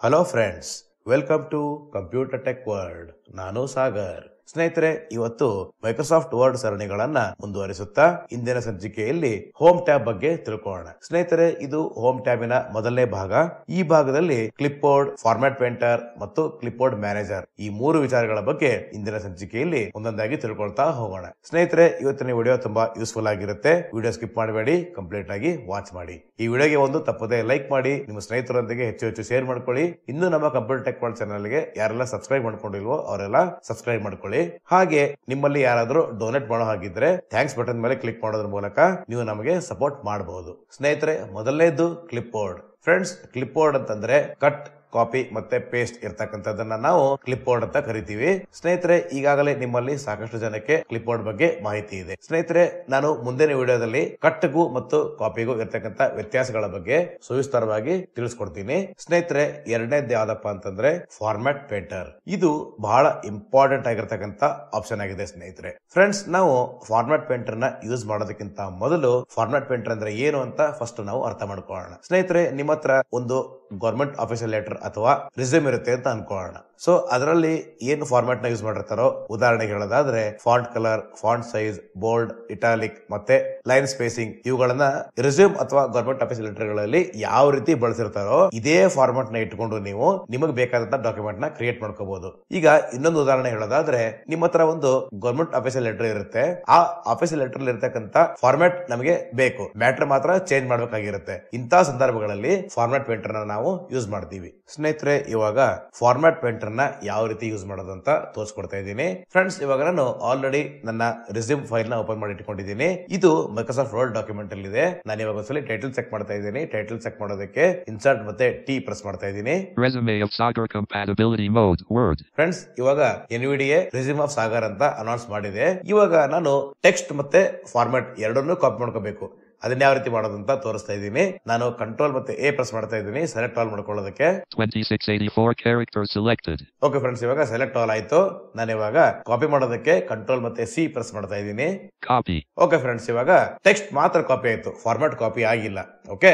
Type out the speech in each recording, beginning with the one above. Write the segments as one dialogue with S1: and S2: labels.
S1: Hello friends, welcome to computer tech world. ನಾನು ಸಾಗರ್. ಸ್ನೇಹಿತರೆ, ಇವತ್ತು ಮೈಕ್ರೋಸಾಫ್ಟ್ ವರ್ಡ್ ಸರಣಿಗಳನ್ನ ಮುಂದುವರಿಸುತ್ತಾ ಇಂದಿನ ಸಂಚಿಕೆಯಲ್ಲಿ ಹೋಮ್ ಟ್ಯಾಬ್ ಬಗ್ಗೆ ತಿಳ್ಕೊಳ್ಳೋಣ. ಸ್ನೇಹಿತರೆ, ಇದು ಹೋಮ್ ಟ್ಯಾಬಿನ ಮೊದಲನೇ ಭಾಗ. ಈ ಭಾಗದಲ್ಲಿ ಕ್ಲಿಪ್ ಬೋರ್ಡ್, ಫಾರ್ಮ್ಯಾಟ್ ಪೇಂಟರ್ ಮತ್ತು ಕ್ಲಿಪ್ ಬೋರ್ಡ್ ಮ್ಯಾನೇಜರ್ ಈ ಮೂರು ವಿಚಾರಗಳ ಬಗ್ಗೆ ಇಂದಿನ ಸಂಚಿಕೆಯಲ್ಲಿ ಒಂದೊಂದಾಗಿ ತಿಳ್ಕೊಳ್ತಾ ಹೋಗೋಣ. ಸ್ನೇಹಿತರೆ, ಇವತ್ತಿನ ವಿಡಿಯೋ ತುಂಬಾ ಯೂಸ್ಫುಲ್ ಆಗಿರುತ್ತೆ. ವಿಡಿಯೋ ಸ್ಕಿಪ್ ಮಾಡಬೇಡಿ, ಕಂಪ್ಲೀಟ್ ಆಗಿ ವಾಚ್ ಮಾಡಿ. ಈ ವಿಡಿಯೋಗೆ ಒಂದು ತಪ್ಪದೆ ಲೈಕ್ ಮಾಡಿ, ನಿಮ್ಮ ಸ್ನೇಹಿತರೊಂದಿಗೆ ಹೆಚ್ಚು ಶೇರ್ ಮಾಡ್ಕೊಳ್ಳಿ. ಇನ್ನು ನಮ್ಮ ಕಂಪ್ಯೂಟರ್ ಟೆಕ್ ವರ್ಲ್ಡ್ ಚಾನಲ್ ಗೆ ಯಾರೆಲ್ಲ ಸಬ್ಸ್ಕ್ರೈಬ್ ಮಾಡ್ಕೊಂಡಿಲ್ವೋ ಅವರೆಲ್ಲ ಸಬ್ಸ್ಕ್ರೈಬ್ ಮಾಡ್ಕೊಳ್ಳಿ. ಹಾಗೆ ನಿಮ್ಮಲ್ಲಿ ಯಾರಾದ್ರೂ ಡೊನೇಟ್ ಮಾಡೋ ಹಾಗಿದ್ರೆ ಥ್ಯಾಂಕ್ಸ್ ಬಟನ್ ಮೇಲೆ ಕ್ಲಿಕ್ ಮಾಡೋದ್ರ ಮೂಲಕ ನೀವು ನಮಗೆ ಸಪೋರ್ಟ್ ಮಾಡಬಹುದು. ಸ್ನೇಹಿತರೆ, ಮೊದಲನೇದು clip board. Friends, clip board ಅಂತಂದ್ರೆ ಕಟ್, ಕಾಪಿ ಮತ್ತೆ ಪೇಸ್ಟ್ ಇರ್ತಕ್ಕಂಥದ್ದನ್ನ ನಾವು ಕ್ಲಿಪ್ ಬೋರ್ಡ್ ಅಂತ ಕರಿತೀವಿ. ಸ್ನೇಹಿತರೆ, ಈಗಾಗಲೇ ನಿಮ್ಮಲ್ಲಿ ಸಾಕಷ್ಟು ಜನಕ್ಕೆ ಕ್ಲಿಪ್ ಬೋರ್ಡ್ ಬಗ್ಗೆ ಮಾಹಿತಿ ಇದೆ. ಸ್ನೇಹಿತರೆ, ನಾನು ಮುಂದಿನ ವಿಡಿಯೋದಲ್ಲಿ ಕಟ್ಗೂ ಮತ್ತು ಕಾಪಿಗೂ ಇರ್ತಕ್ಕಂಥ ವ್ಯತ್ಯಾಸಗಳ ಬಗ್ಗೆ ಸವಿಸ್ತಾರವಾಗಿ ತಿಳಿಸ್ಕೊಡ್ತೀನಿ. ಸ್ನೇಹಿತರೆ, ಎರಡನೇದು ಯಾವ್ದಪ್ಪ ಅಂತಂದ್ರೆ ಫಾರ್ಮ್ಯಾಟ್ ಪೇಂಟರ್. ಇದು ಬಹಳ ಇಂಪಾರ್ಟೆಂಟ್ ಆಗಿರ್ತಕ್ಕಂಥ ಆಪ್ಷನ್ ಆಗಿದೆ. ಸ್ನೇಹಿತರೆ, ಫ್ರೆಂಡ್ಸ್, ನಾವು ಫಾರ್ಮ್ಯಾಟ್ ಪೇಂಟರ್ ನ ಯೂಸ್ ಮಾಡೋದಕ್ಕಿಂತ ಮೊದಲು ಫಾರ್ಮ್ಯಾಟ್ ಪೇಂಟರ್ ಅಂದ್ರೆ ಏನು ಅಂತ ಫಸ್ಟ್ ನಾವು ಅರ್ಥ ಮಾಡ್ಕೊಳ್ಳೋಣ. ಸ್ನೇಹಿತರೆ, ನಿಮ್ಮ ಹತ್ರ ಒಂದು ಗವರ್ಮೆಂಟ್ ಆಫೀಸಿಯಲ್ ಲೆಟರ್ ಅಥವಾ ರಿಸ್ಯೂಮ್ ಇರುತ್ತೆ ಅಂತ ಅನ್ಕೊಳ್ಳೋಣ. ಸೊ ಅದರಲ್ಲಿ ಏನು ಫಾರ್ಮ್ಯಾಟ್ ನ ಯೂಸ್ ಮಾಡಿರ್ತಾರೋ, ಉದಾಹರಣೆಗೆ ಹೇಳೋದಾದ್ರೆ font colour, font size, bold, italic ಮತ್ತೆ ಲೈನ್ ಸ್ಪೇಸಿಂಗ್, ಇವುಗಳನ್ನ ರಿಸ್ಯೂಮ್ ಅಥವಾ ಗವರ್ಮೆಂಟ್ ಆಫೀಸಿಯಲ್ ಲೆಟರ್ ಗಳಲ್ಲಿ ಯಾವ ರೀತಿ ಬಳಸಿರ್ತಾರೋ ಇದೇ ಫಾರ್ಮ್ಯಾಟ್ ನ ಇಟ್ಕೊಂಡು ನೀವು ನಿಮಗೆ ಬೇಕಾದಂತ ಡಾಕ್ಯುಮೆಂಟ್ ನ ಕ್ರಿಯೇಟ್ ಮಾಡ್ಕೋಬಹುದು. ಈಗ ಇನ್ನೊಂದು ಉದಾಹರಣೆ ಹೇಳೋದಾದ್ರೆ, ನಿಮ್ಮ ಹತ್ರ ಒಂದು ಗವರ್ಮೆಂಟ್ ಆಫೀಸಿಯಲ್ ಲೆಟರ್ ಇರುತ್ತೆ. ಆ ಆಫೀಸಿಯಲ್ ಲೆಟರ್ ಇರತಕ್ಕಂತ ಫಾರ್ಮ್ಯಾಟ್ ನಮಗೆ ಬೇಕು, ಮ್ಯಾಟರ್ ಮಾತ್ರ ಚೇಂಜ್ ಮಾಡಬೇಕಾಗಿರುತ್ತೆ. ಇಂತಹ ಸಂದರ್ಭಗಳಲ್ಲಿ ಫಾರ್ಮ್ಯಾಟ್ ಪೇಂಟರ್ ನ ನಾವು ಯೂಸ್ ಮಾಡ್ತೀವಿ. ಸ್ನೇಹಿತರೆ, ಇವಾಗ ಫಾರ್ಮ್ಯಾಟ್ ಪೇಂಟರ್ ನ ಯಾವ ರೀತಿ ಯೂಸ್ ಮಾಡೋದು ಅಂತ ತೋರಿಸ್ಕೊಡ್ತಾ ಇದ್ದೀನಿ. ಫ್ರೆಂಡ್ಸ್, ಇವಾಗ ನಾನು ಆಲ್ರೆಡಿ ನನ್ನ ರೆಸ್ಯೂಮ್ ಫೈಲ್ ನ ಓಪನ್ ಮಾಡಿ ಇಟ್ಕೊಂಡಿದ್ದೀನಿ. ಇದು ಮೈಕ್ರೋಸಾಫ್ಟ್ ವರ್ಡ್ ಡಾಕ್ಯುಮೆಂಟ್ ಅಲ್ಲಿ ಇದೆ. ನಾನು ಇವಾಗ ಒಂದ್ಸಲಿ ಟೈಟಲ್ ಚೆಕ್ ಮಾಡ್ತಾ ಇದ್ದೀನಿ. ಟೈಟಲ್ ಚೆಕ್ ಮಾಡೋದಕ್ಕೆ ಇನ್ಸರ್ಟ್ ಮತ್ತೆ ಟಿ ಪ್ರೆಸ್ ಮಾಡ್ತಾ ಇದ್ದೀನಿ.
S2: Resume of Sagar compatibility mode Word.
S1: Friends, ಇವಾಗ NVDA ರೆಸ್ಯೂಮ್ ಆಫ್ ಸಾಗರ್ ಅಂತ ಅನೌನ್ಸ್ ಮಾಡಿದೆ. ಇವಾಗ ನಾನು ಟೆಕ್ಸ್ಟ್ ಮತ್ತೆ ಫಾರ್ಮ್ಯಾಟ್ ಎರಡನ್ನೂ ಕಾಪಿ ಮಾಡ್ಕೋಬೇಕು. ಅದನ್ನ ಯಾವ ರೀತಿ ಮಾಡೋದು ಅಂತ ತೋರಿಸ್ತಾ ಇದ್ದೀನಿ. ನಾನು ಕಂಟ್ರೋಲ್ ಮತ್ತೆ ಎ ಪ್ರೆಸ್ ಮಾಡ್ತಾ ಇದ್ದೀನಿ ಸೆಲೆಕ್ಟ್ ಆಲ್ ಮಾಡ್ಕೊಳ್ಳೋದಕ್ಕೆ.
S2: 2684 characters selected.
S1: ಓಕೆ ಫ್ರೆಂಡ್ಸ್, ಇವಾಗ ಸೆಲೆಕ್ಟ್ ಆಲ್ ಆಯ್ತು. ನಾನು ಇವಾಗ ಕಾಪಿ ಮಾಡೋದಕ್ಕೆ ಕಂಟ್ರೋಲ್ ಮತ್ತೆ ಸಿ ಪ್ರೆಸ್ ಮಾಡ್ತಾ ಇದ್ದೀನಿ.
S2: Copy.
S1: ಓಕೆ ಫ್ರೆಂಡ್ಸ್, ಇವಾಗ ಟೆಕ್ಸ್ಟ್ ಮಾತ್ರ ಕಾಪಿ ಆಯ್ತು, ಫಾರ್ಮ್ಯಾಟ್ ಕಾಪಿ ಆಗಿಲ್ಲ. ಓಕೆ,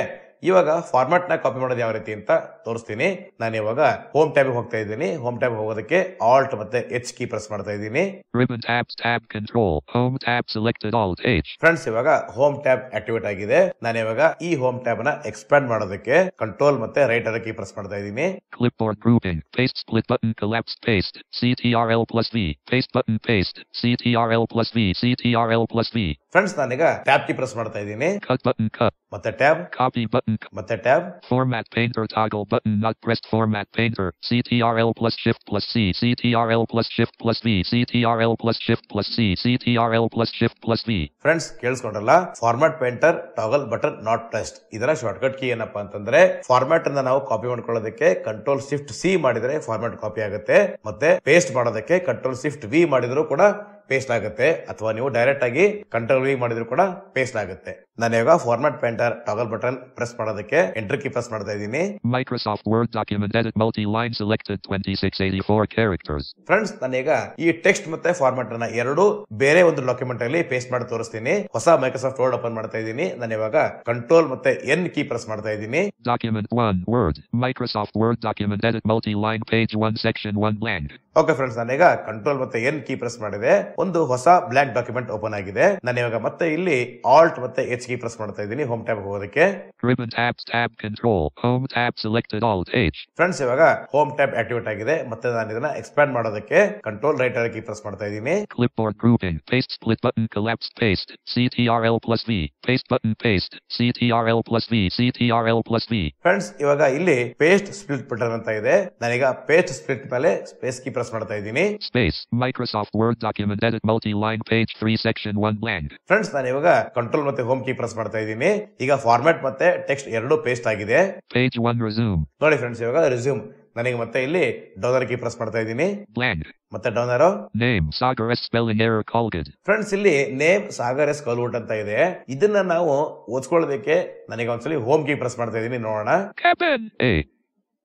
S1: ಇವಾಗ ಫಾರ್ಮ್ಯಾಟ್ ನ ಕಾಪಿ ಮಾಡೋದು ಯಾವ ರೀತಿ ಅಂತ ತೋರಿಸ್ತೀನಿ. ನಾನು ಇವಾಗ ಹೋಮ್ ಟ್ಯಾಬ್ ಹೋಗ್ತಾ ಇದ್ದೀನಿ. ಹೋಮ್ ಟ್ಯಾಬ್ ಹೋಗೋದಕ್ಕೆ ಆಲ್ಟ್ ಮತ್ತೆ ಎಚ್ ಕೀ ಪ್ರೆಸ್ ಮಾಡ್ತಾ ಇದ್ದೀನಿ.
S2: Ribbon tabs tab control home tab selected alt H.
S1: Friends, ಇವಾಗ ಹೋಮ್ ಟ್ಯಾಬ್ ಆಕ್ಟಿವೇಟ್ ಆಗಿದೆ. ನಾನು ಇವಾಗ ಈ ಹೋಮ್ ಟ್ಯಾಬ್ ನ ಎಕ್ಸ್ಪ್ಯಾಂಡ್ ಮಾಡೋದಕ್ಕೆ ಕಂಟ್ರೋಲ್ ಮತ್ತೆ ರೈಟ್ ಅರ ಕೀ ಪ್ರೆಸ್ ಮಾಡ್ತಾ ಇದ್ದೀನಿ.
S2: Clipboard grouping paste split button collapse paste CTRL plus V paste button paste CTRL plus V CTRL plus V.
S1: Friends, ನಾನೀಗ ಟ್ಯಾಬ್ ಕೀ ಪ್ರೆಸ್ ಮಾಡ್ತಾ ಇದ್ದೀನಿ.
S2: Cut button cut
S1: ಮತ್ತೆ tab,
S2: copy button
S1: ಮತ್ತೆ tab.
S2: format painter toggle button not pressed format painter CTRL plus shift plus C CTRL plus shift plus V CTRL plus shift plus C CTRL plus shift plus V.
S1: Friends, ಕೇಳಿಸ್ಕೊಂಡ್ರಲ್ಲ, format painter toggle button not pressed. ಇದರ shortcut key ಏನಪ್ಪಾ ಅಂತಂದ್ರೆ, format ಅನ್ನ ನಾವು copy ಮಾಡ್ಕೊಳ್ಳೋದಕ್ಕೆ control shift C ಮಾಡಿದ್ರೆ format copy ಆಗುತ್ತೆ, ಮತ್ತೆ ಪೇಸ್ಟ್ ಮಾಡೋದಕ್ಕೆ ಕಂಟ್ರೋಲ್ ಶಿಫ್ಟ್ ವಿ ಮಾಡಿದ್ರು ಕೂಡ ಪೇಸ್ಟ್ ಆಗುತ್ತೆ, ಅಥವಾ ನೀವು ಡೈರೆಕ್ಟ್ ಆಗಿ ಕಂಟ್ರೋಲ್ ವಿ ಮಾಡಿದ್ರು ಕೂಡ ಪೇಸ್ಟ್ ಆಗುತ್ತೆ. ನಾನು ಇವಾಗ format painter toggle button press ಮಾಡೋದಕ್ಕೆ ಎಂಟರ್ ಕೀ ಪ್ರೆಸ್ ಮಾಡ್ತಾ ಇದ್ದೀನಿ.
S2: Microsoft Word document edit multi-line selected 2684 characters.
S1: Friends, ನಾನೀಗ ಈ ಟೆಕ್ಸ್ಟ್ ಮತ್ತೆ ಫಾರ್ಮ್ಯಾಟ್ ಅನ್ನ ಎರಡು ಬೇರೆ ಒಂದು ಡಾಕ್ಯುಮೆಂಟ್ ಅಲ್ಲಿ ಪೇಸ್ಟ್ ಮಾಡಿ ತೋರಿಸ್ತೀನಿ. ಹೊಸ ಮೈಕ್ರೋಸಾಫ್ಟ್ ವರ್ಡ್ ಓಪನ್ ಮಾಡ್ತಾ ಇದ್ದೀನಿ. ನಾನು ಇವಾಗ ಕಂಟ್ರೋಲ್ ಮತ್ತೆ ಎನ್ ಕೀ ಪ್ರೆಸ್ ಮಾಡ್ತಾ ಇದ್ದೀನಿ.
S2: Document 1 Word Microsoft Word document edit multi-line page 1 section 1 blank.
S1: Okay friends, ನಾನೀಗ ಕಂಟ್ರೋಲ್ ಮತ್ತೆ ಎನ್ ಕೀ ಪ್ರೆಸ್ ಮಾಡಿದೆ. ಒಂದು ಹೊಸ ಬ್ಲಾಂಕ್ ಡಾಕ್ಯುಮೆಂಟ್ ಓಪನ್ ಆಗಿದೆ. ನಾನು ಇವಾಗ ಮತ್ತೆ ಇಲ್ಲಿ ಆಲ್ಟ್ ಮತ್ತೆ ಎಚ್ ಕೀ ಪ್ರೆಸ್ ಮಾಡ್ತಾ ಇದ್ದೀನಿ ಹೋಮ್ ಟ್ಯಾಬ್ ಹೋಗೋದಕ್ಕೆ.
S2: Ribbon tabs tab control home tab selected alt H.
S1: Friends, ಇವಾಗ ಹೋಮ್ ಟ್ಯಾಬ್ ಆಕ್ಟಿವೇಟ್ ಆಗಿದೆ. ಮತ್ತೆ ನಾನು ಇದನ್ನ ಎಕ್ಸ್ಪ್ಯಾಂಡ್ ಮಾಡೋದಕ್ಕೆ ಕಂಟ್ರೋಲ್ ರೈಟ್ ಅರ ಕೀ ಪ್ರೆಸ್ ಮಾಡ್ತಾ ಇದ್ದೀನಿ.
S2: Clipboard grouping paste split button collapse paste CTRL plus V paste button paste CTRL plus V CTRL plus V.
S1: Friends, ಇವಾಗ ಇಲ್ಲಿ ಪೇಸ್ಟ್ ಸ್ಪ್ಲಿಟ್ ಬಟನ್ ಅಂತ ಇದೆ. ನಾನೀಗ ಪೇಸ್ಟ್ ಸ್ಪ್ಲಿಟ್ ಮೇಲೆ ಸ್ಪೇಸ್ ಕೀ ಪ್ರೆಸ್ ಮಾಡ್ತಾ ಇದ್ದೀನಿ.
S2: Space Microsoft Word document edit multi-line page 3 section 1 blank.
S1: Friends, ನಾನು ಇವಾಗ ಕಂಟ್ರೋಲ್ ಮತ್ತೆ ಹೋಮ್ ಕೀ ಪ್ರೆಸ್ ಮಾಡ್ತಾ ಇದ್ದೀನಿ. ಈಗ ಫಾರ್ಮ್ಯಾಟ್ ಮತ್ತೆ ಟೆಕ್ಸ್ಟ್ ಎರಡು ಪೇಸ್ಟ್ ಆಗಿದೆ.
S2: Page 1 resume.
S1: ನೋಡಿ ಫ್ರೆಂಡ್ಸ್, ಇವಾಗ ರೆಸ್ಯೂಮ್. ನನಗೆ ಮತ್ತೆ ಇಲ್ಲಿ ಡೌನ್ ಕೀ ಪ್ರೆಸ್ ಮಾಡ್ತಾ ಇದ್ದೀನಿ.
S2: Blank.
S1: ಮತ್ತೆ ಡೌನ್ ಆರೋ.
S2: Name Sagar S spelling error Colgate.
S1: Friends, ಇಲ್ಲಿ ನೇಮ್ ಸಾಗರ್ ಎಸ್ ಕಾಲ್ವುಡ್ ಅಂತ ಇದೆ. ಇದನ್ನ ನಾವು ಓದ್ಕೊಳ್ಳೋದಕ್ಕೆ ನನಗೆ ಒಂದ್ಸಲಿ ಹೋಮ್ ಕೀ ಪ್ರೆಸ್ ಮಾಡ್ತಾ ಇದ್ದೀನಿ. ನೋಡೋಣ.
S2: Captain A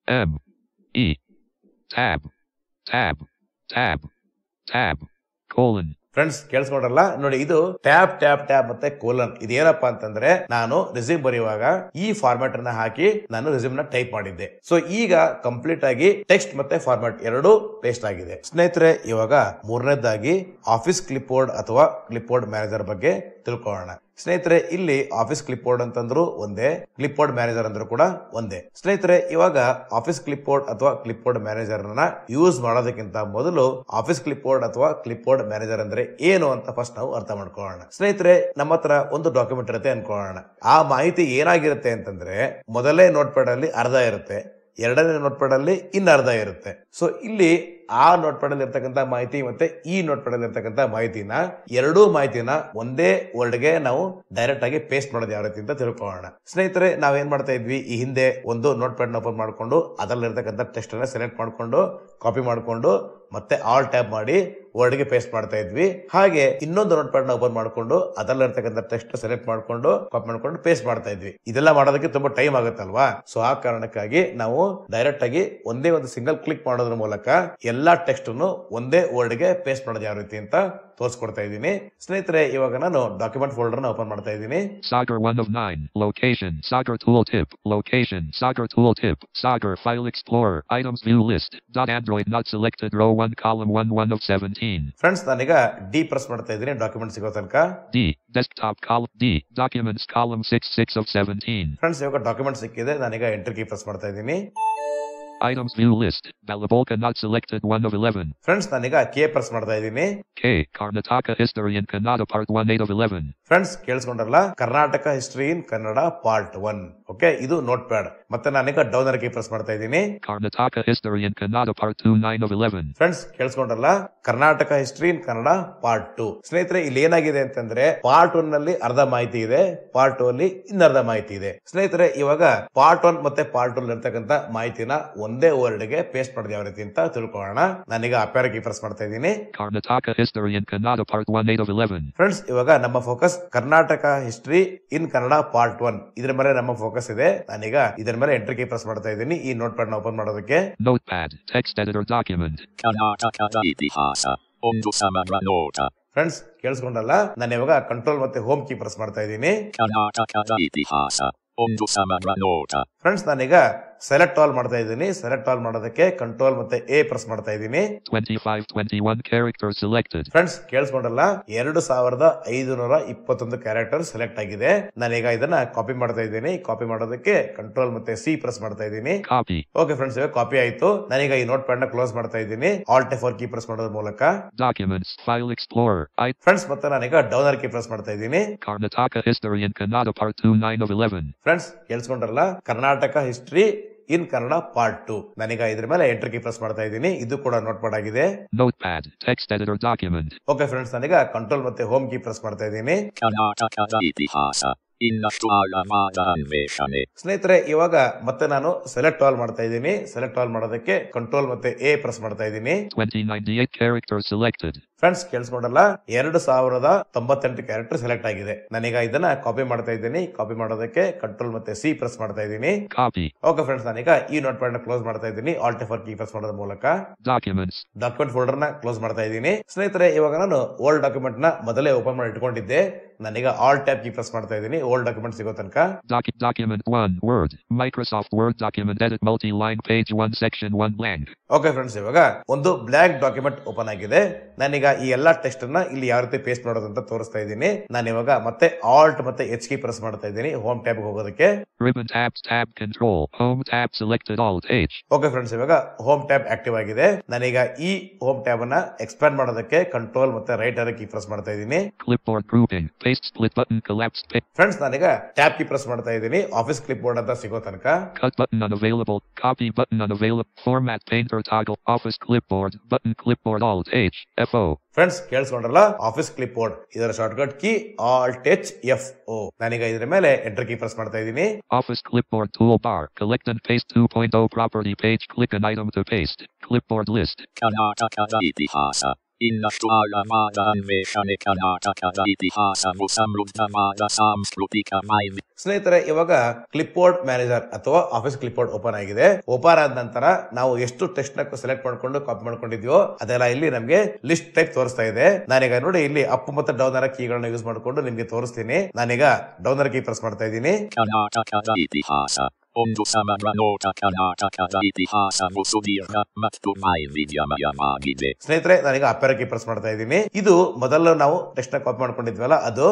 S2: M E tab tab tab tab colon.
S1: Friends ಕೇಳಿಸ್ಕೊಂಡ್ರಲ್ಲ ನೋಡಿ, ಇದು ಟ್ಯಾಬ್ ಟ್ಯಾಬ್ ಟ್ಯಾಬ್ ಮತ್ತೆ ಕೋಲನ್. ಇದೇನಪ್ಪಾ ಅಂತಂದ್ರೆ ನಾನು ರೆಸ್ಯೂಮ್ ಬರೆಯುವಾಗ ಈ ಫಾರ್ಮ್ಯಾಟ್ ಅನ್ನ ಹಾಕಿ ನಾನು ರೆಸ್ಯೂಮ್ ನ ಟೈಪ್ ಮಾಡಿದ್ದೆ. ಸೊ ಈಗ ಕಂಪ್ಲೀಟ್ ಆಗಿ ಟೆಕ್ಸ್ಟ್ ಮತ್ತೆ ಫಾರ್ಮ್ಯಾಟ್ ಎರಡೂ ಪೇಸ್ಟ್ ಆಗಿದೆ. ಸ್ನೇಹಿತರೆ, ಇವಾಗ ಮೂರನೇದಾಗಿ ಆಫೀಸ್ ಕ್ಲಿಪ್ ಬೋರ್ಡ್ ಅಥವಾ ಕ್ಲಿಪ್ ಬೋರ್ಡ್ ಮ್ಯಾನೇಜರ್ ಬಗ್ಗೆ ತಿಳ್ಕೊಳ್ಳೋಣ. ಸ್ನೇಹಿತರೆ, ಇಲ್ಲಿ ಆಫೀಸ್ ಕ್ಲಿಪ್ ಬೋರ್ಡ್ ಅಂತಂದ್ರು ಒಂದೇ, ಕ್ಲಿಪ್ ಬೋರ್ಡ್ ಮ್ಯಾನೇಜರ್ ಅಂದ್ರೂ ಕೂಡ ಒಂದೇ. ಸ್ನೇಹಿತರೆ, ಇವಾಗ ಆಫೀಸ್ ಕ್ಲಿಪ್ ಬೋರ್ಡ್ ಅಥವಾ ಕ್ಲಿಪ್ ಬೋರ್ಡ್ ಮ್ಯಾನೇಜರ್ ನ ಯೂಸ್ ಮಾಡೋದಕ್ಕಿಂತ ಮೊದಲು ಆಫೀಸ್ ಕ್ಲಿಪ್ ಬೋರ್ಡ್ ಅಥವಾ ಕ್ಲಿಪ್ ಬೋರ್ಡ್ ಮ್ಯಾನೇಜರ್ ಅಂದ್ರೆ ಏನು ಅಂತ ಫಸ್ಟ್ ನಾವು ಅರ್ಥ ಮಾಡ್ಕೊಳ್ಳೋಣ. ಸ್ನೇಹಿತರೆ, ನಮ್ಮ ಹತ್ರ ಒಂದು ಡಾಕ್ಯುಮೆಂಟ್ ಇರುತ್ತೆ ಅನ್ಕೊಳ್ಳೋಣ. ಆ ಮಾಹಿತಿ ಏನಾಗಿರುತ್ತೆ ಅಂತಂದ್ರೆ, ಮೊದಲೇ ನೋಟ್ ಪ್ಯಾಡ್ ಅಲ್ಲಿ ಅರ್ಧ ಇರುತ್ತೆ, ಎರಡನೇ ನೋಟ್ ಪ್ಯಾಡ್ ಅಲ್ಲಿ ಇನ್ನರ್ಧ ಇರುತ್ತೆ. ಸೊ ಇಲ್ಲಿ ಆ ನೋಟ್ ಪ್ಯಾಡ್ ಅಲ್ಲಿ ಇರ್ತಕ್ಕಂಥ ಮಾಹಿತಿ ಮತ್ತೆ ಈ ನೋಟ್ ಪ್ಯಾಡ್ ಅಲ್ಲಿ ಇರ್ತಕ್ಕಂಥ ಮಾಹಿತಿನ ಎರಡೂ ಮಾಹಿತಿನ ಒಂದೇ ವರ್ಡ್ ಗೆ ನಾವು ಡೈರೆಕ್ಟ್ ಆಗಿ ಪೇಸ್ಟ್ ಮಾಡೋದು ಯಾವ ರೀತಿ ಅಂತ ತಿಳ್ಕೊಳ್ಳೋಣ. ಸ್ನೇಹಿತರೆ, ನಾವೇನ್ ಮಾಡ್ತಾ ಇದ್ವಿ, ಈ ಹಿಂದೆ ಒಂದು ನೋಟ್ ಪ್ಯಾಡ್ ನ ಓಪನ್ ಮಾಡ್ಕೊಂಡು ಅದರಲ್ಲಿರ್ತಕ್ಕಂಥ ಟೆಕ್ಸ್ಟ್ ಅನ್ನ ಸೆಲೆಕ್ಟ್ ಮಾಡ್ಕೊಂಡು ಕಾಪಿ ಮಾಡ್ಕೊಂಡು ಮತ್ತೆ ಆಲ್ ಟ್ಯಾಬ್ ಮಾಡಿ ವರ್ಡ್ ಗೆ ಪೇಸ್ಟ್ ಮಾಡ್ತಾ ಇದ್ವಿ. ಹಾಗೆ ಇನ್ನೊಂದು ನೋಟ್ ಪ್ಯಾಡ್ ನ ಓಪನ್ ಮಾಡ್ಕೊಂಡು ಅದರಲ್ಲಿರ್ತಕ್ಕಂಥ ಟೆಕ್ಸ್ಟ್ ಸೆಲೆಕ್ಟ್ ಮಾಡ್ಕೊಂಡು ಕಾಪಿ ಮಾಡ್ಕೊಂಡು ಪೇಸ್ಟ್ ಮಾಡ್ತಾ ಇದ್ವಿ. ಇದೆಲ್ಲ ಮಾಡೋದಕ್ಕೆ ತುಂಬಾ ಟೈಮ್ ಆಗುತ್ತಲ್ವಾ. ಸೊ ಆ ಕಾರಣಕ್ಕಾಗಿ ನಾವು ಡೈರೆಕ್ಟ್ ಆಗಿ ಒಂದೇ ಒಂದು ಸಿಂಗಲ್ ಕ್ಲಿಕ್ ಮಾಡೋದ್ರ ಮೂಲಕ ಎಲ್ಲಾ ಟೆಕ್ಸ್ಟ್ ಅನ್ನು ಒಂದೇ ವರ್ಡ್ ಗೆ ಪೇಸ್ಟ್ ಮಾಡೋದು ಯಾವ ರೀತಿ ಅಂತ ತೋರಿಸ್ಕೊಡ್ತಾ ಇದ್ದೀನಿ. ಸ್ನೇಹಿತರೆ, ಇವಾಗ ನಾನು ಡಾಕ್ಯುಮೆಂಟ್ ಫೋಲ್ಡರ್ ನ ಓಪನ್ ಮಾಡ್ತಾ ಇದ್ದೀನಿ.
S2: Sagar 1 of 9. Location. Sagar tooltip. Location. Sagar tooltip. Sagar file explorer. Items view list. .android not selected. Row 1 column 1 of 17.
S1: Friends, ನಾನೀಗ ಡಿ ಪ್ರೆಸ್ ಮಾಡ್ತಾ ಇದ್ದೀನಿ ಡಾಕ್ಯುಮೆಂಟ್ ಸಿಗೋ ತನಕ.
S2: D. Desktop column D. Documents column 6 of 17.
S1: Friends, ಇವಾಗ document ಸಿಕ್ಕಿದೆ. ನಾನೀಗ enter key press ಮಾಡ್ತಾ ಇದ್ದೀನಿ.
S2: Items view list. Balabolka not selected 1 of 11.
S1: Friends, ನಾನೀಗ ಕೆ ಪ್ರೆಸ್ ಮಾಡ್ತಾ ಇದ್ದೀನಿ.
S2: K. Karnataka history in Kannada part 1 8 of 11.
S1: Friends, ಕೇಳಿಸ್ಕೊಂಡ್ರಲ್ಲ, Karnataka history in Kannada part 1. Okay, ಇದು ನೋಟ್ ಪ್ಯಾಡ್. ಮತ್ತೆ ನಾನೀಗ ಡೌನರ್ ಕೀ ಪ್ರೆಸ್ ಮಾಡ್ತಾ ಇದ್ದೀನಿ.
S2: Karnataka history in Kannada part 2 9 of 11.
S1: Friends, ಕೇಳಿಸ್ಕೊಂಡ್ರಲ್ಲ, Karnataka history in Kannada part 2. ಸ್ನೇಹಿತರೆ, ಇಲ್ಲಿ ಏನಾಗಿದೆ ಅಂತಂದ್ರೆ ಪಾರ್ಟ್ 1 ನಲ್ಲಿ ಅರ್ಧ ಮಾಹಿತಿ ಇದೆ, ಪಾರ್ಟ್ 2 ಅಲ್ಲಿ ಇನ್ನರ್ಧ ಮಾಹಿತಿ ಇದೆ. ಸ್ನೇಹಿತರೆ, ಇವಾಗ ಪಾರ್ಟ್ 1 ಮತ್ತೆ ಪಾರ್ಟ್ 2 ಇರ್ತಕ್ಕಂಥ ಮಾಹಿತಿನ ಒಂದೇ ವರ್ಡ್ ಗೆ ಪೇಸ್ಟ್ ಮಾಡೋದು ಯಾವ ರೀತಿ ಅಂತ ತಿಳ್ಕೊಳ್ಳೋಣ. ನಾನೀಗ ಅಪ್ಯಾರ ಕೀ ಪ್ರೆಸ್ ಮಾಡ್ತಾ ಇದ್ದೀನಿ.
S2: Karnataka history in Kannada part 1 8 of 11.
S1: Friends, ಇವಾಗ ನಮ್ಮ focus Karnataka history in Kannada part 1 ಇದ್ರ ಮೇಲೆ ನಮ್ಮ ಫೋಕಸ್ ಇದೆ. ನಾನೀಗ ಇದರ ಮೇಲೆ ಎಂಟರ್ ಕೀ ಪ್ರೆಸ್ ಮಾಡ್ತಾ ಇದ್ದೀನಿ ಈ ನೋಟ್ ಪ್ಯಾಡ್ ನ ಓಪನ್ ಮಾಡೋದಕ್ಕೆ.
S2: Notepad text editor document.
S3: Karnataka ಇತಿಹಾಸ ಒಂದು ಸಮಗ್ರ ನೋಟ.
S1: ಫ್ರೆಂಡ್ಸ್, ಕೇಳಿಸ್ಕೊಂಡಲ್ಲ, ನಾನು ಇವಾಗ ಕಂಟ್ರೋಲ್ ಮತ್ತೆ ಹೋಮ್ ಕೀ ಪ್ರೆಸ್ ಮಾಡ್ತಾ ಇದ್ದೀನಿ.
S3: ಕರ್ನಾಟಕದ ಇತಿಹಾಸ ಒಂದು ಸಮಗ್ರ ನೋಟ.
S1: ಫ್ರೆಂಡ್ಸ್, ನಾನೀಗ ಸೆಲೆಕ್ಟ್ ಆಲ್ ಮಾಡ್ತಾ ಇದ್ದೀನಿ. ಸೆಲೆಕ್ಟ್ ಆಲ್ ಮಾಡೋದಕ್ಕೆ ಕಂಟ್ರೋಲ್ ಮತ್ತೆ ಎ ಪ್ರೆಸ್ ಮಾಡ್ತಾ ಇದ್ದೀನಿ.
S2: 2521 characters selected.
S1: ಫ್ರೆಂಡ್ಸ್, ಕೇಳಿಸ್ಕೊಂಡಲ್ಲ, 2521 ಕ್ಯಾರೆಕ್ಟರ್ ಸೆಲೆಕ್ಟ್ ಆಗಿದೆ. ನಾನೀಗ ಇದನ್ನ ಕಾಪಿ ಮಾಡ್ತಾ ಇದ್ದೀನಿ. ಕಾಪಿ ಮಾಡೋದಕ್ಕೆ ಕಂಟ್ರೋಲ್ ಮತ್ತೆ ಸಿ ಪ್ರೆಸ್ ಮಾಡ್ತಾ ಇದ್ದೀನಿ.
S2: Copy.
S1: ಓಕೆ ಫ್ರೆಂಡ್ಸ್, ಇವಾಗ ಕಾಪಿ ಆಯ್ತು. ನಾನೀಗ ಈ ನೋಟ್ ಪ್ಯಾಡ್ ನ ಕ್ಲೋಸ್ ಮಾಡ್ತಾ ಇದ್ದೀನಿ ಆಲ್ಟ್ F4 ಕೀ ಪ್ರೆಸ್ ಮಾಡೋದ್ರ ಮೂಲಕ.
S2: Documents file explorer.
S1: ಫ್ರೆಂಡ್ಸ್, ಮತ್ತೆ ನಾನೀಗ ಡೌನರ್ ಕೀ ಪ್ರೆಸ್ ಮಾಡ್ತಾ ಇದ್ದೀನಿ.
S2: Karnataka history in Kannada part 2 9 of 11.
S1: Friends, ಕೇಳಿಸ್ಕೊಂಡ್ರಲ್ಲ, Karnataka history in Kannada part 2. ನಾನೀಗ ಇದ್ರ ಮೇಲೆ ಎಂಟರ್ ಕೀ ಪ್ರೆಸ್ ಮಾಡ್ತಾ ಇದ್ದೀನಿ. ಇದು ಕೂಡ ನೋಟ್ ಪ್ಯಾಡ್ ಆಗಿದೆ.
S2: Notepad text editor document.
S1: Okay friends, ನಾನೀಗ ಕಂಟ್ರೋಲ್ ಮತ್ತೆ ಹೋಮ್ ಕೀ ಪ್ರೆಸ್ ಮಾಡ್ತಾ ಇದ್ದೀನಿ.
S3: ಕರ್ನಾಟಕದ ಇತಿಹಾಸ ಇನ್ನಷ್ಟು ಆಳವಾದ ಅನ್ವೇಷಣೆ.
S1: ಸ್ನೇಹಿತರೆ, ಇವಾಗ ಮತ್ತೆ ನಾನು ಸೆಲೆಕ್ಟ್ ಆಲ್ ಮಾಡ್ತಾ ಇದ್ದೀನಿ. ಸೆಲೆಕ್ಟ್ ಆಲ್ ಮಾಡೋದಕ್ಕೆ ಕಂಟ್ರೋಲ್ ಮತ್ತೆ ಎ ಪ್ರೆಸ್ ಮಾಡ್ತಾ ಇದ್ದೀನಿ.
S2: 2098 characters selected.
S1: ಫ್ರೆಂಡ್ಸ್, ಕೇಳಿಸ್ಕೊಂಡಲ್ಲ, 2098 ಕ್ಯಾರೆಕ್ಟರ್ ಸೆಲೆಕ್ಟ್ ಆಗಿದೆ. ನಾನೀಗ ಇದನ್ನ ಕಾಪಿ ಮಾಡ್ತಾ ಇದ್ದೀನಿ. ಕಾಪಿ ಮಾಡೋದಕ್ಕೆ ಕಂಟ್ರೋಲ್ ಮತ್ತೆ ಸಿ ಪ್ರೆಸ್ ಮಾಡ್ತಾ ಇದ್ದೀನಿ.
S2: Copy.
S1: ಓಕೆ ಫ್ರೆಂಡ್ಸ್, ನಾನೀಗ ಈ ನೋಟ್ ಪ್ಯಾಡ್ ನ ಕ್ಲೋಸ್ ಮಾಡ್ತಾ ಇದ್ದೀನಿ ಆಲ್ಟ್ F4 ಕೀ ಪ್ರೆಸ್ ಮಾಡೋದ್ರ ಮೂಲಕ.
S2: Documents.
S1: ಡಾಕ್ಯುಮೆಂಟ್ ಫೋಲ್ಡರ್ ನ ಕ್ಲೋಸ್ ಮಾಡ್ತಾ ಇದ್ದೀನಿ. ಸ್ನೇಹಿತರೆ, ಇವಾಗ ನಾನು ಓಲ್ಡ್ ಡಾಕ್ಯುಮೆಂಟ್ ನ ಮೊದಲೇ ಓಪನ್ ಮಾಡಿ ಇಟ್ಕೊಂಡಿದ್ದೆ. ನಾನೀಗ ಆಲ್ ಟ್ಯಾಬ್ ಕೀ ಪ್ರೆಸ್ ಮಾಡ್ತಾ ಇದ್ದೀನಿ ಓಲ್ಡ್ ಡಾಕ್ಯುಮೆಂಟ್ ಸಿಗೋ ತನಕ.
S2: Document 1 Word. Microsoft Word document edit multi-line page 1 section 1 blank.
S1: Okay friends, ಇವಾಗ ಒಂದು ಬ್ಲಾಂಕ್ ಡಾಕ್ಯುಮೆಂಟ್ ಓಪನ್ ಆಗಿದೆ. ನಾನೀಗ ಈ ಎಲ್ಲಾ ಟೆಕ್ಸ್ಟ್ ಅನ್ನ ಇಲ್ಲಿ ಯಾವ ರೀತಿ ಪೇಸ್ಟ್ ಮಾಡೋದು ಅಂತ ತೋರಿಸ್ತಾ ಇದ್ದೀನಿ. ನಾನು ಇವಾಗ ಮತ್ತೆ ಆಲ್ಟ್ ಮತ್ತೆ ಎಚ್ ಕೀ ಪ್ರೆಸ್ ಮಾಡ್ತಾ ಇದ್ದೀನಿ ಹೋಮ್ ಟ್ಯಾಬ್ ಹೋಗೋದಕ್ಕೆ.
S2: Ribbon tabs tab control home tab selected alt H.
S1: Okay friends, ಇವಾಗ ಹೋಮ್ ಟ್ಯಾಬ್ ಆಕ್ಟಿವ್ ಆಗಿದೆ. ನಾನೀಗ ಈ ಹೋಮ್ ಟ್ಯಾಬ್ ಅನ್ನ ಎಕ್ಸ್ಪ್ಯಾಂಡ್ ಮಾಡೋದಕ್ಕೆ ಕಂಟ್ರೋಲ್ ಮತ್ತೆ ರೈಟ್ ಆರೋ ಕೀ ಪ್ರೆಸ್ ಮಾಡ್ತಾ ಇದ್ದೀನಿ.
S2: Clipboard grouping paste split button collapse
S1: friends, ನಾನೀಗ ಟ್ಯಾಬ್ ಕೀ ಪ್ರೆಸ್ ಮಾಡ್ತಾ ಇದ್ದೀನಿ ಆಫೀಸ್ ಕ್ಲಿಪ್ ಬೋರ್ಡ್ ಅಂತ ಸಿಗೋ ತನಕ.
S2: cut button unavailable copy button unavailable format painter toggle office clipboard button clipboard alt H FO.
S1: Friends, ಕೇಳಿಸ್ಕೊಂಡ್ರಲ್ಲ, office clipboard ಇದರ shortcut key alt H FO. ನಾನೀಗ ಇದ್ರ ಮೇಲೆ ಎಂಟರ್ ಕೀ ಪ್ರೆಸ್ ಮಾಡ್ತಾ ಇದ್ದೀನಿ.
S2: Office clipboard toolbar collect and paste 2.0 property page click an item to paste clipboard list.
S3: ಕರ್ನಾಟಕದ ಇತಿಹಾಸ ಇನ್ನಷ್ಟು ಆಳವಾದ ಅನ್ವೇಷಣೆ ಕರ್ನಾಟಕದ ಇತಿಹಾಸವು ಸಮೃದ್ಧವಾದ ಸಾಂಸ್ಕೃತಿಕ ಮಾಹಿತಿ.
S1: ಸ್ನೇಹಿತರೆ, ಇವಾಗ ಕ್ಲಿಪ್ ಬೋರ್ಡ್ ಮ್ಯಾನೇಜರ್ ಅಥವಾ ಆಫೀಸ್ ಕ್ಲಿಪ್ ಬೋರ್ಡ್ ಓಪನ್ ಆಗಿದೆ. ಓಪನ್ ಆದ ನಂತರ ನಾವು ಎಷ್ಟು ಟೆಕ್ಸ್ಟ್ ನ ಸೆಲೆಕ್ಟ್ ಮಾಡ್ಕೊಂಡು ಕಾಪಿ ಮಾಡ್ಕೊಂಡಿದ್ಯೋ ಅದೆಲ್ಲ ಇಲ್ಲಿ ನಮಗೆ ಲಿಸ್ಟ್ ಟೈಪ್ ತೋರಿಸ್ತಾ ಇದೆ. ನಾನೀಗ ನೋಡಿ ಇಲ್ಲಿ ಅಪ್ ಮತ್ತು ಡೌನ್ ಅರ ಕೀಗಳನ್ನ ಯೂಸ್ ಮಾಡಿಕೊಂಡು ನಿಮ್ಗೆ ತೋರಿಸ್ತೀನಿ. ನಾನೀಗ ಡೌನ್ ಅರ ಕೀ ಪ್ರೆಸ್ ಮಾಡ್ತಾ ಇದ್ದೀನಿ.
S3: ಕರ್ನಾಟಕದ ಇತಿಹಾಸ ಒಂದು ಸಮಗ್ರ ನೋಟ. ಕರ್ನಾಟಕದ ಇತಿಹಾಸವು ಸುದೀರ್ಘ ಮತ್ತು ವೈವಿಧ್ಯಮಯವಾಗಿದೆ.
S1: ಸ್ನೇಹಿತರೆ, ನಾನೀಗ ಅಪ್ ಕೀ ಪ್ರೆಸ್ ಮಾಡ್ತಾ ಇದ್ದೀನಿ. ಇದು ಮೊದಲು ನಾವು ಟೆಕ್ಸ್ಟ್ ನ ಕಾಪಿ ಮಾಡ್ಕೊಂಡಿದ್ವಲ್ಲ ಅದು.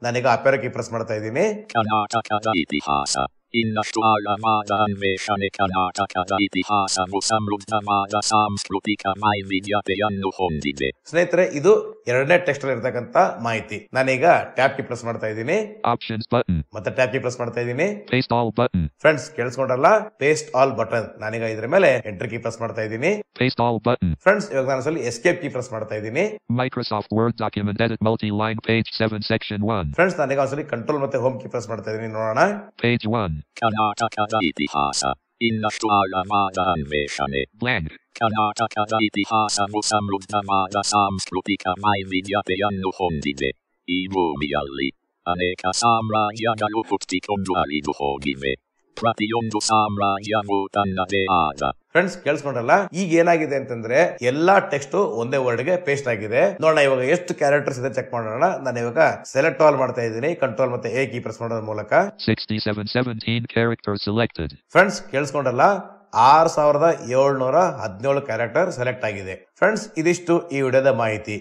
S1: ನಾನೀಗ ಅಪ್ ಕೀ ಪ್ರೆಸ್ ಮಾಡ್ತಾ ಇದ್ದೀನಿ.
S3: ಕರ್ನಾಟಕದ ಇತಿಹಾಸ ಇನ್ನಷ್ಟು ಆಳವಾದ ಅನ್ವೇಷಣೆ. ಕರ್ನಾಟಕದ ಇತಿಹಾಸವು ಸಮೃದ್ಧವಾದ ಸಾಂಸ್ಕೃತಿಕ ವೈವಿಧ್ಯತೆಯನ್ನು ಹೊಂದಿದೆ.
S1: ಸ್ನೇಹಿತರೆ, ಇದು ಎರಡನೇ ಟೆಕ್ಸ್ಟ್ ಅಲ್ಲಿ ಇರತಕ್ಕಂತ ಮಾಹಿತಿ. ನಾನೀಗ ಟ್ಯಾಬ್ ಕೀ ಪ್ರೆಸ್ ಮಾಡ್ತಾ ಇದ್ದೀನಿ.
S2: Options button.
S1: ಮತ್ತೆ ಟ್ಯಾಬ್ ಕೀ ಪ್ರೆಸ್ ಮಾಡ್ತಾ ಇದ್ದೀನಿ.
S2: Paste all button.
S1: ಫ್ರೆಂಡ್ಸ್, ಕೇಳಿಸ್ಕೊಂಡ್ರಲ್ಲ, ಪೇಸ್ಟ್ ಆಲ್ ಬಟನ್. ನಾನೀಗ ಇದ್ರ ಮೇಲೆ ಎಂಟರ್ ಕೀ ಪ್ರೆಸ್ ಮಾಡ್ತಾ ಇದ್ದೀನಿ.
S2: Paste all button.
S1: ಫ್ರೆಂಡ್ಸ್, ಇವಾಗ ನಾನು ಸ್ವಲ್ಪ ಎಸ್ಕೇಪ್ ಕೀ ಪ್ರೆಸ್ ಮಾಡ್ತಾ ಇದ್ದೀನಿ.
S2: Microsoft Word document edit multi-line page 7 section 1.
S1: Friends, ನಾನೀಗ ಒಂದ್ಸಲಿ ಕಂಟ್ರೋಲ್ ಮತ್ತೆ ಹೋಮ್ ಕೀ ಪ್ರೆಸ್ ಮಾಡ್ತಾ ಇದ್ದೀನಿ. ನೋಡೋಣ.
S2: Page 1.
S3: ಕರ್ನಾಟಕದ ಇತಿಹಾಸ ಇನ್ನಷ್ಟು ಆಳವಾದ ಅನ್ವೇಷಣೆ.
S2: Blank.
S3: ಕರ್ನಾಟಕದ ಇತಿಹಾಸವು ಸಮೃದ್ಧವಾದ ಸಾಂಸ್ಕೃತಿಕ ವೈವಿಧ್ಯತೆಯನ್ನು ಹೊಂದಿದೆ. ಈ ಭೂಮಿಯಲ್ಲಿ ಅನೇಕ ಸಾಮ್ರಾಜ್ಯಗಳು ಹುಟ್ಟಿಕೊಂಡು ಅಳಿದು ಹೋಗಿವೆ. ಪ್ರತಿಯೊಂದು ಸಾಮ್ರಾಜ್ಯವು ತನ್ನದೇ ಆದ.
S1: ಫ್ರೆಂಡ್ಸ್, ಕೇಳಿಸ್ಕೊಂಡ್ರಲ್ಲ, ಈಗ ಏನಾಗಿದೆ ಅಂತಂದ್ರೆ ಎಲ್ಲಾ ಟೆಕ್ಸ್ಟ್ ಒಂದೇ ವರ್ಡ್ ಗೆ ಪೇಸ್ಟ್ ಆಗಿದೆ. ನೋಡೋಣ ಇವಾಗ ಎಷ್ಟು ಕ್ಯಾರೆಕ್ಟರ್ಸ್ ಇದೆ ಚೆಕ್ ಮಾಡೋಣ. ನಾನು ಇವಾಗ ಸೆಲೆಕ್ಟ್ ಆಲ್ ಮಾಡ್ತಾ ಇದ್ದೀನಿ. ಕಂಟ್ರೋಲ್ ಮತ್ತೆ ಎ ಕೀ ಪ್ರೆಸ್ ಮಾಡೋದ್ರ ಮೂಲಕ
S2: 6717 characters selected.
S1: ಫ್ರೆಂಡ್ಸ್, ಕೇಳಿಸ್ಕೊಂಡ್ರಲ್ಲ, 6717 ಕ್ಯಾರೆಕ್ಟರ್ ಸೆಲೆಕ್ಟ್ ಆಗಿದೆ. ಫ್ರೆಂಡ್ಸ್, ಇದಿಷ್ಟು ಈ ವಿಡಿಯೋದ ಮಾಹಿತಿ.